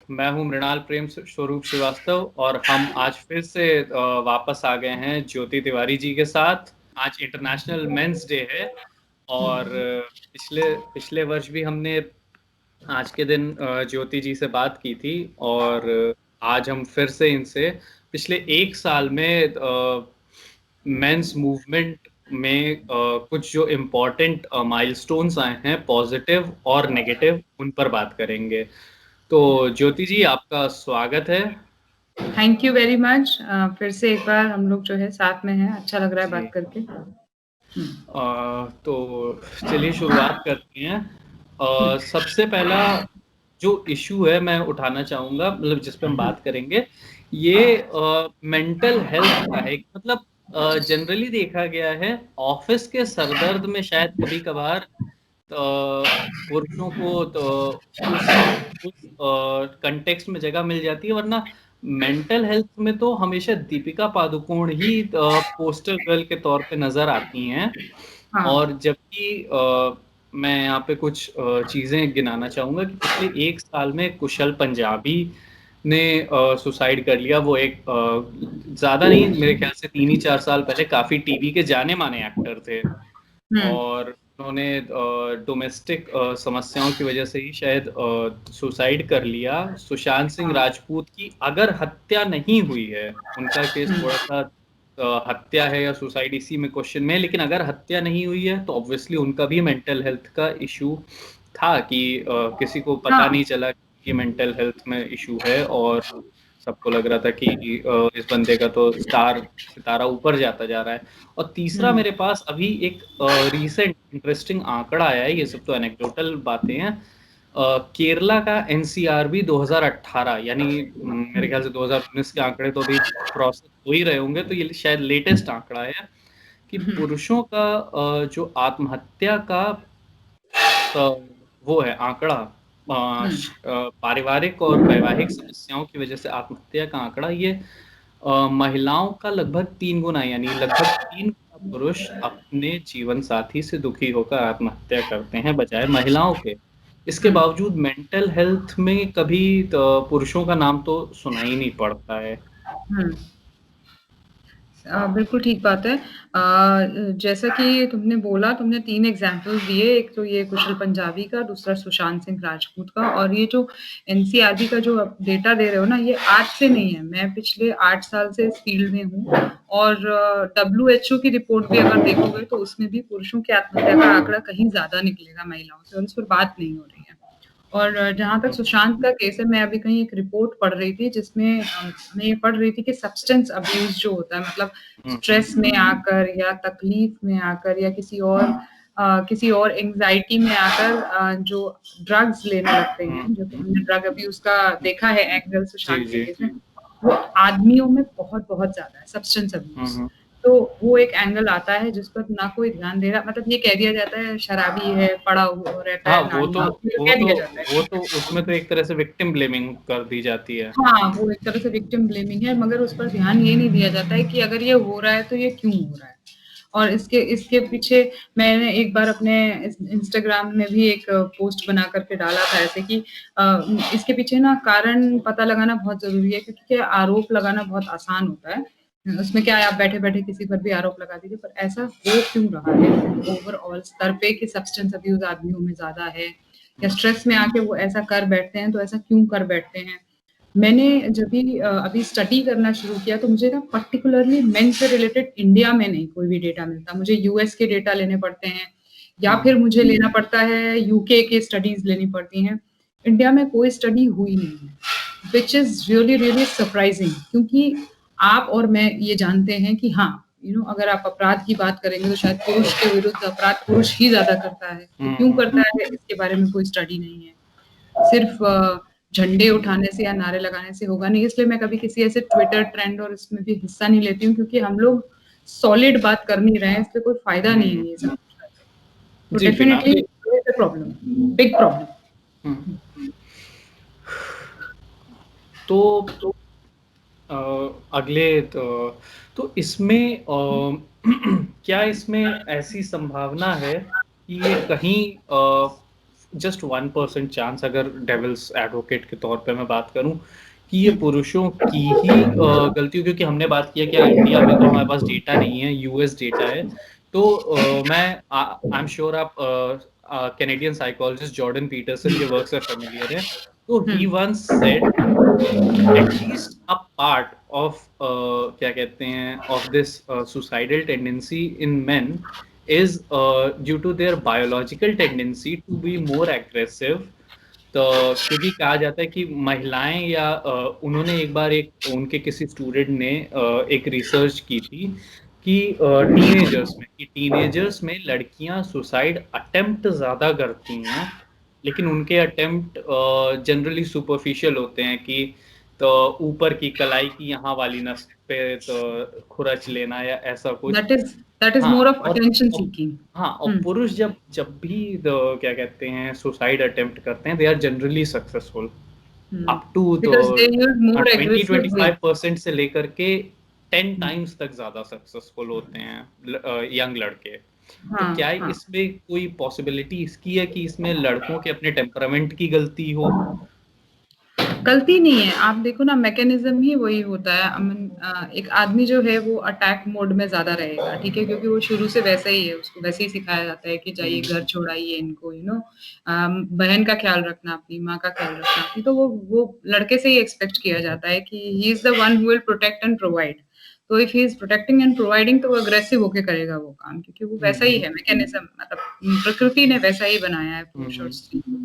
मैं हूँ मृणाल प्रेम स्वरूप श्रीवास्तव और हम आज फिर से वापस आ गए हैं ज्योति तिवारी जी के साथ। आज इंटरनेशनल मेंस डे है और पिछले पिछले वर्ष भी हमने आज के दिन ज्योति जी से बात की थी और आज हम फिर से इनसे पिछले एक साल में मेंस मूवमेंट में कुछ जो इम्पोर्टेंट माइलस्टोन्स आए हैं पॉजिटिव और नेगेटिव उन पर बात करेंगे। तो ज्योति जी आपका स्वागत है। Thank you very much. फिर से एक बार हम लोग जो है साथ में हैं, अच्छा लग रहा है जी बात करके। तो चलिए शुरुआत करते हैं। सबसे पहला जो इशू है मैं उठाना चाहूंगा, मतलब जिस पे हम बात करेंगे, ये मेंटल हेल्थ का है। मतलब जनरली देखा गया है ऑफिस के सरदर्द में शायद कभी कभार पुरुषों को तो उस कंटेक्स्ट में जगह मिल जाती है, वरना मेंटल हेल्थ में तो हमेशा दीपिका पादुकोण ही पोस्टर गर्ल के तौर पे नजर आती हैं। हाँ। और जबकि मैं यहाँ पे कुछ चीजें गिनाना चाहूंगा कि पिछले एक साल में कुशल पंजाबी ने सुसाइड कर लिया। वो एक ज्यादा नहीं, मेरे ख्याल से 3 ही 4 साल पहले काफी टीवी के जाने माने एक्टर थे हम्म। और उन्होंने डोमेस्टिक समस्याओं की वजह से ही शायद सुसाइड कर लिया। सुशांत सिंह हाँ। राजपूत की अगर हत्या नहीं हुई है, उनका केस थोड़ा सा हत्या है या सुसाइड इसी में क्वेश्चन में है, लेकिन अगर हत्या नहीं हुई है तो ऑब्वियसली उनका भी मेंटल हेल्थ का इशू था कि किसी को पता हाँ। नहीं चला कि मेंटल हेल्थ में इशू है और सबको लग रहा था कि इस बंदे का तो सितारा ऊपर जाता जा रहा है। और तीसरा हम्म। मेरे पास अभी एक रीसेंट इंटरेस्टिंग आंकड़ा आया है, ये सब तो एनेक्डोटल बातें हैं। केरला का एनसीआरबी 2018, यानी मेरे ख्याल से 2019 के आंकड़े तो अभी प्रोसेस हो ही रहे होंगे, तो ये शायद लेटेस्ट आंकड़ा है कि पुरुषों का जो आत्महत्या का वो है आंकड़ा, पारिवारिक और वैवाहिक समस्याओं की वजह से आत्महत्या का आंकड़ा, ये महिलाओं का लगभग 3 गुना है। यानी लगभग 3 गुना पुरुष अपने जीवन साथी से दुखी होकर आत्महत्या करते हैं बजाय महिलाओं के। इसके हम्म। बावजूद मेंटल हेल्थ में कभी पुरुषों का नाम तो सुना ही नहीं पड़ता है। हम्म। बिल्कुल ठीक बात है। जैसा कि तुमने बोला, तुमने 3 एग्ज़ाम्पल दिए, एक तो ये कुशल पंजाबी का, दूसरा सुशांत सिंह राजपूत का, और ये जो एनसीआरबी का जो आप डेटा दे रहे हो ना, ये आज से नहीं है। मैं पिछले 8 साल से इस फील्ड में हूँ और डब्ल्यूएचओ की रिपोर्ट भी अगर देखोगे तो उसमें भी पुरुषों की आत्महत्या का आंकड़ा कहीं ज़्यादा निकलेगा महिलाओं से, और इस पर बात नहीं हो रही है। और जहाँ तक सुशांत का केस है, मैं अभी कहीं एक रिपोर्ट पढ़ रही थी जिसमें मैं ये पढ़ रही थी कि सब्सटेंस अब्यूज जो होता है, मतलब स्ट्रेस में आकर या तकलीफ में आकर या किसी और एंग्जाइटी में आकर जो ड्रग्स लेने लगते हैं, जो कि हमने ड्रग अब्यूज का देखा है एंगल जी सुशांत के जी। केस में, वो आदमियों में बहुत बहुत ज्यादा है, सब्सटेंस अब्यूज। तो वो एक एंगल आता है जिस पर ना कोई ध्यान दे रहा, मतलब ये कह दिया जाता है शराबी है, पड़ा हुआ रहता हाँ, है वो नाली तो में, ये वो कह तो दिया जाता वो है। तो उसमें तो एक तरह से विक्टिम ब्लेमिंग कर दी जाती है। हाँ, वो एक तरह से विक्टिम ब्लेमिंग है, मगर उस पर ध्यान ये नहीं दिया जाता है कि अगर ये हो रहा है तो ये क्यों हो रहा है। और इसके इसके पीछे मैंने एक बार अपने इंस्टाग्राम में भी एक पोस्ट बना करके डाला था ऐसे कि इसके पीछे ना कारण पता लगाना बहुत ज़रूरी है, क्योंकि क्या आरोप लगाना बहुत आसान होता है। उसमें क्या है, आप बैठे-बैठे किसी पर भी आरोप लगा दीजिए, पर ऐसा हो क्यों रहा है ओवरऑल स्तर पे कि सब्सटेंस अब्यूज़ आदमियों में ज़्यादा है या स्ट्रेस में आके वो ऐसा कर बैठते हैं, तो ऐसा क्यों कर बैठते हैं? मैंने जब भी अभी स्टडी करना शुरू किया तो मुझे ना पर्टिकुलरली मेन से रिलेटेड इंडिया में नहीं कोई भी डेटा मिलता। मुझे यूएस के डेटा लेने पड़ते हैं या फिर मुझे लेना पड़ता है यूके के स्टडीज़ लेनी पड़ती हैं। इंडिया में कोई स्टडी हुई नहीं है, which is really really surprising, क्योंकि आप और मैं ये जानते हैं कि हाँ, अगर आप अपराध की बात करेंगे तो शायद पुरुष के विरुद्ध अपराध पुरुष ही ज़्यादा करता है। तो क्यों करता है इसके बारे में कोई स्टडी नहीं है। सिर्फ झंडे उठाने से या नारे लगाने से होगा नहीं, इसलिए मैं कभी किसी ऐसे ट्विटर ट्रेंड और इसमें भी हिस्सा नहीं लेती हूँ, क्योंकि हम लोग सॉलिड बात कर नहीं रहे हैं, इसलिए कोई फायदा नहीं है ये सब कुछ करके। तो जी बिना डेफिनेटली प्रॉब्लम, बिग प्रॉब्लम। तो अ, अगले तो इसमें क्या इसमें ऐसी संभावना है कि ये कहीं जस्ट 1% चांस, अगर डेविल्स एडवोकेट के तौर पे मैं बात करूं, कि ये पुरुषों की ही गलती हो, क्योंकि हमने बात किया कि इंडिया में तो हमारे पास डेटा नहीं है, यूएस डेटा है। तो मैं आई एम श्योर आप कैनेडियन साइकोलॉजिस्ट जॉर्डन पीटरसन के वर्क से फेमिलियर है। तो he once said at least a part of क्या कहते हैं of this suicidal tendency in men is due to their biological tendency to be more aggressive। तो क्योंकि कहा जाता है कि महिलाएं या उन्होंने एक बार उनके किसी स्टूडेंट ने एक रिसर्च की थी कि टीनेजर्स में लड़कियां सुसाइड अटेम्प्ट ज्यादा करती हैं, लेकिन उनके अटेम्प्ट जनरली सुपरफिशियल होते हैं, कि तो ऊपर की कलाई की यहाँ वाली नस पे तो खुरच लेना या ऐसा कुछ। दैट इज हाँ, मोर ऑफ और अटेंशन और सीकिंग। हाँ, और पुरुष जब जब भी क्या कहते हैं सुसाइड अटेम्प्ट करते हैं, they are generally successful up to तो because they use more twenty aggressive twenty way. Five percent से लेकर के 10 टाइम्स तक ज्यादा सक्सेसफुल होते हैं यंग लड़के। तो हाँ क्या हाँ, इसमें कोई पॉसिबिलिटी इसकी है कि इसमें लड़कों के अपने टेम्परामेंट की गलती हो? गलती नहीं है। आप देखो ना, मैकेनिज्म ही वही होता है। एक आदमी जो है वो अटैक मोड में ज्यादा रहेगा, ठीक है, क्योंकि वो शुरू से वैसा ही है, उसको वैसे ही सिखाया जाता है कि जाइए घर छोड़ाइए इनको, बहन का ख्याल रखना, अपनी माँ का ख्याल रखना अपनी। तो वो लड़के से ही एक्सपेक्ट किया जाता है कि he is the one who will protect and provide. तो if he is protecting and providing, तो वो अग्रेसिव होके करेगा वो काम, क्योंकि वो वैसा ही है मैकेनिज्म, मतलब प्रकृति ने वैसा ही बनाया है पुरुष और स्त्री को।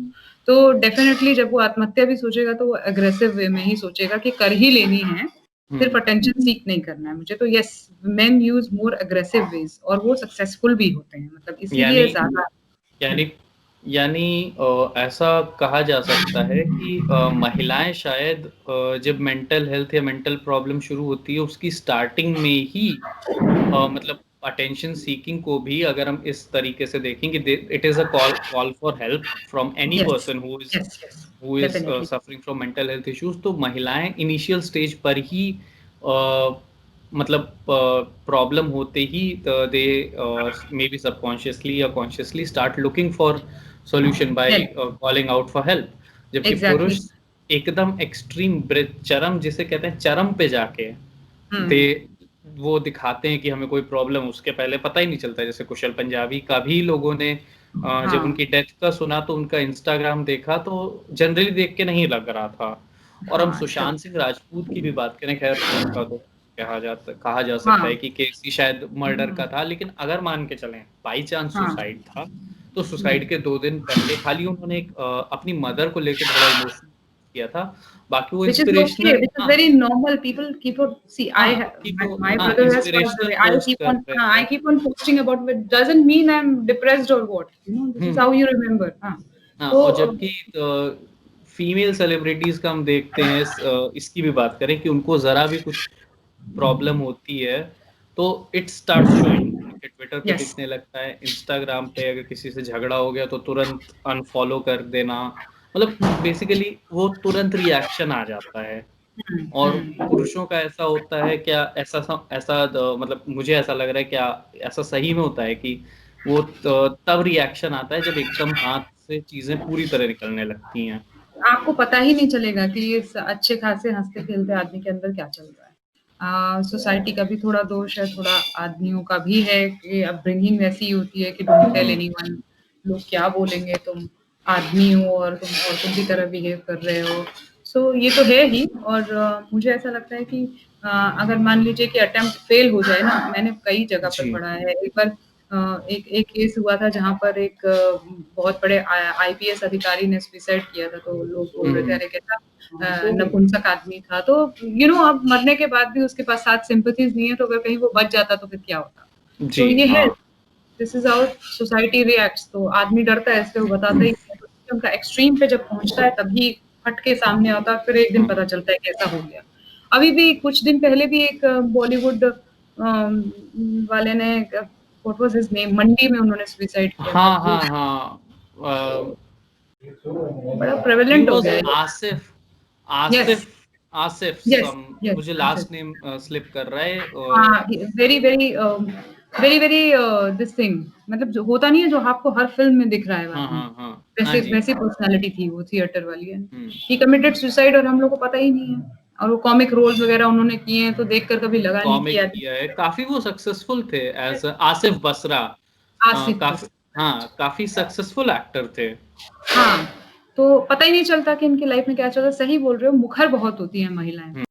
तो डेफिनेटली जब वो आत्महत्या भी सोचेगा तो वो अग्रेसिव वे में ही सोचेगा कि कर ही लेनी है, सिर्फ अटेंशन सीक नहीं करना है मुझे। तो yes, men use more aggressive wedge और वो सक्सेसफुल भी होते हैं, मतलब यानी इसीलिए ज्यादा। यानी यानी ऐसा कहा जा सकता है कि महिलाएं शायद जब मेंटल हेल्थ या मेंटल प्रॉब्लम शुरू होती है उसकी स्टार्टिंग में ही मतलब अटेंशन सीकिंग को भी अगर हम इस तरीके से देखें कि it is a call for help from any yes person yes yes, who is definitely. Suffering from mental health issues, तो महिलाएं इनिशियल स्टेज पर ही मतलब प्रॉब्लम होते ही दे मे बी सबकॉन्शियसली या consciously start looking for solution bye help, calling out for help. जबकि exactly. पुरुष एकदम extreme breath, चरम जिसे कहते हैं, चरम पे जाके दे हम्म, वो दिखाते हैं कि हमें कोई प्रॉब्लम, उसके पहले पता ही नहीं चलता। जैसे कुशल पंजाबी का भी लोगों ने जब हाँ उनकी डेथ का सुना तो उनका इंस्टाग्राम देखा तो जनरली देख के नहीं लग रहा था। और हम हाँ, श्योर। सुशांत सिंह राजपूत की भी बात करें, खैर उनका तो कहा जा सकता है हाँ कि केस ही शायद मर्डर का था, लेकिन अगर मान के चलें बाई चांस हाँ। सुसाइड था, तो सुसाइड के 2 दिन पहले खाली उन्होंने एक अपनी मदर को लेके थोड़ा इमोशनल किया था, बाकी वो Which is okay, inspirational. which is हाँ very normal. People keep on, see, हाँ कि वो my हाँ brother has passed inspirational away. Post कर रहे I थे। keep on posting about it. Doesn't mean I'm depressed or what. This is hmm. how you remember. हाँ. हाँ, तो और जबकि फीमेल सेलिब्रिटीज का हम देखते हैं इसकी भी बात करें कि उनको जरा भी कुछ प्रॉब्लम होती है तो इट स्टार्ट शोइंग, उनके ट्विटर पे yes. दिखने लगता है, इंस्टाग्राम पे अगर किसी से झगड़ा हो गया तो तुरंत अनफॉलो कर देना, मतलब बेसिकली वो तुरंत रिएक्शन आ जाता है। और हम्म। पुरुषों का ऐसा होता है क्या? मतलब मुझे ऐसा लग रहा है क्या ऐसा सही में होता है कि वो तब रिएक्शन आता है जब एकदम हाथ से चीजें पूरी तरह निकलने लगती हैं? आपको पता ही नहीं चलेगा कि इस अच्छे खासे हंसते खेलते आदमी के अंदर क्या चल रहा है। सोसाइटी का भी थोड़ा दोष है, थोड़ा आदमियों का भी है कि अपब्रिंगिंग वैसी होती है कि डोंट टेल हम्म। एनीवन, लोग क्या बोलेंगे, तुम आदमी हो और तुम औरतों की तरह बिहेव कर रहे हो। सो ये तो है ही। और मुझे ऐसा लगता है कि अगर मान लीजिए कि अटेम्प्ट फेल हो जाए ना, मैंने कई जगह पर जी। पढ़ा है। एक बार एक एक केस हुआ था जहाँ पर एक बहुत बड़े आईपीएस अधिकारी ने सुसाइड किया था, तो लोग बोल रहे थे हम्म। अरे कैसा नपुंसक आदमी था। तो अब मरने के बाद भी उसके पास साथ सिंपैथीज नहीं है, तो अगर कहीं वो बच जाता तो फिर क्या होता। जी तो ये है, हाँ। This is how society reacts. तो आदमी डरता है, इसलिए वो बताता ही नहीं है। तो उनका एक्सट्रीम पे जब पहुंचता है तभी फट के सामने आता है, फिर एक दिन पता चलता है कैसा हो गया। अभी भी कुछ दिन पहले भी एक बॉलीवुड वाले ने, व्हाट वाज हिज नेम, मंडी में उन्होंने सुसाइड किया था। हाँ वो हाँ हाँ। बड़ा ही प्रेवलेंट हो वाज गया है। Asif, yes Asif, Asif yes some, yes, मुझे आसिफ। लास्ट नेम स्लिप कर रहा है। हाँ, very very very very this thing, मतलब जो होता नहीं है जो आपको हर फिल्म में दिख रहा है हाँ आदमी। हाँ हाँ हाँ जी। वैसी पर्सनैलिटी थी वो थिएटर वाली है। ही कमिटेड सुसाइड और हम लोग को पता ही नहीं है। और वो कॉमिक रोल्स वगैरह उन्होंने किए हैं तो देखकर कभी लगा नहीं कि कॉमिक यार किया है, काफ़ी वो सक्सेसफुल थे एज़ आसिफ बसरा। आसिफ काफ़ी, बस हाँ, काफ़ी सक्सेसफुल एक्टर थे। हाँ, तो पता ही नहीं चलता कि इनकी लाइफ में क्या चल रहा है। सही बोल रहे हो, मुखर बहुत होती हैं महिलाएँ।